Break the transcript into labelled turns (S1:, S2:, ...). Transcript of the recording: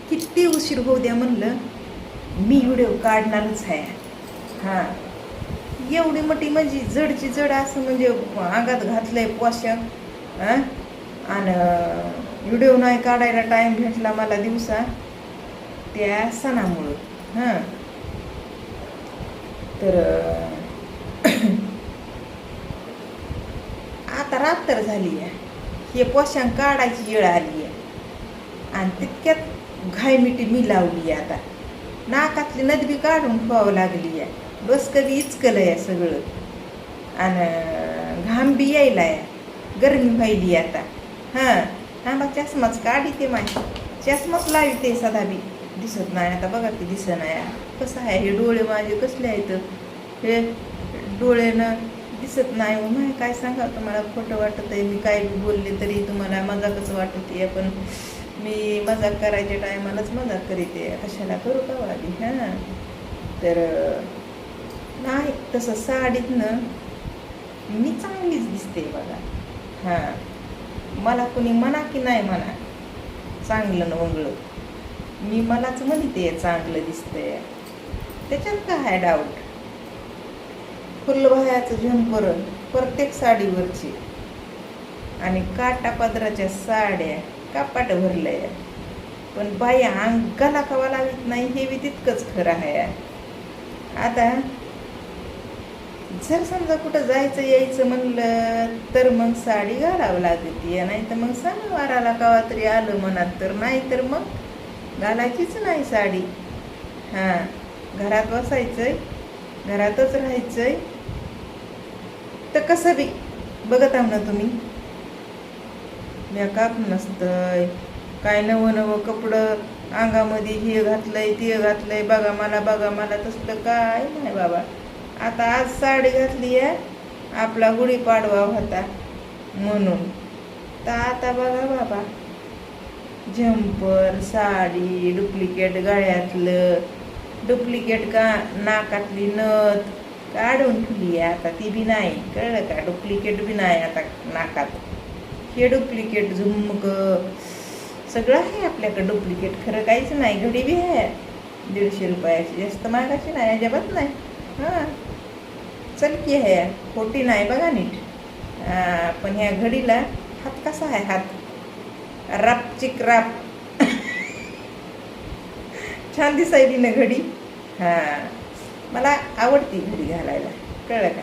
S1: किती उशीर होऊ द्या म्हणलं, मी व्हिडिओ काढणारच आहे. हां, एवढी मोठी म्हणजे जडची जड असं म्हणजे अंगात घातलंय पोशाख. हां, आणि व्हिडिओ नाही काढायला टाईम भेटला मला दिवसा त्या सणामुळं. हां, तर आता रात्र झाली आहे, हे पोशाख काढायची वेळ आली आहे. आणि तितक्यात घायमिठी मी लावली आहे. आता नाकातली नदबी काढून ठेवावं लागली आहे, डोसकं बी इचकलं आहे सगळं, आणि घाम बी यायला आहे, गरमी व्हायली आता. हां, थांबा चष्माच काढी ते माझी, चष्माच लावी ते सदा बी दिसत नाही. आता बघा की दिसत नाही कसं आहे. हे डोळे माझे कसले आहेत, हे डोळ्यानं दिसत नाही. नाही काय सांगा तुम्हाला, खोटं वाटत आहे. मी काय बोलले तरी तुम्हाला मजाकच वाटत आहे, पण मी मजाक करायच्या टायमालाच मजाक करीते, कशाला करू का वाली. हां, तर नाही तसं साडीतनं मी चांगलीच दिसते बघा. हां, मला कुणी म्हणा की नाही म्हणा चांगलं न वंगळं, मी मलाच म्हणते चांगलं दिसतंय, त्याच्यात काय आहे डाऊट. फुलबाह्याचं झुंपर प्रत्येक साडीवरची, आणि काटा पदराच्या साड्या कपाट भरलंय, पण बाई अंगाला कवा लावित नाही हे बी तितकंच खरं आहे. आता जर समजा कुठं जायचं यायचं म्हणलं तर मग साडी घालावं लागते, नाही तर मग सणवाराला कवा तरी आलं मनात तर, नाही तर मग घालायचीच नाही साडी. हां, घरात बसायचंय, घरातच राहायचंय. तर कसं बी बघत आहो ना तुम्ही, मेकअप नसतंय, काय नवं नवं कपडं अंगामध्ये, हे घातलंय ते घातलंय, बघा मला बघा मला, तसलं काय नाही बाबा. आता आज साडी घातली आहे, आपला गुढीपाडवा होता म्हणून, तर आता बघा बाबा झंपर साडी, डुप्लिकेट गळ्यातलं, डुप्लिकेट का नाकातली नथ काढून ठेवली आहे. आता ती बी नाही, कळलं का, डुप्लिकेट बी नाही आता नाकात. हे डुप्लिकेट झुमकं सगळं आहे आपल्याकडं डुप्लिकेट, खरं काहीच नाही. घडी बी आहे 150 रुपयाची, जास्त मागाची नाही, अजिबात नाही. हां, चलकी आहे, खोटी नाही बघा नीट. पण ह्या घडीला हात कसा आहे, हात रापचिक राप छान दिसायली ना घडी. हां, मला आवडती घडी घालायला, कळलं का.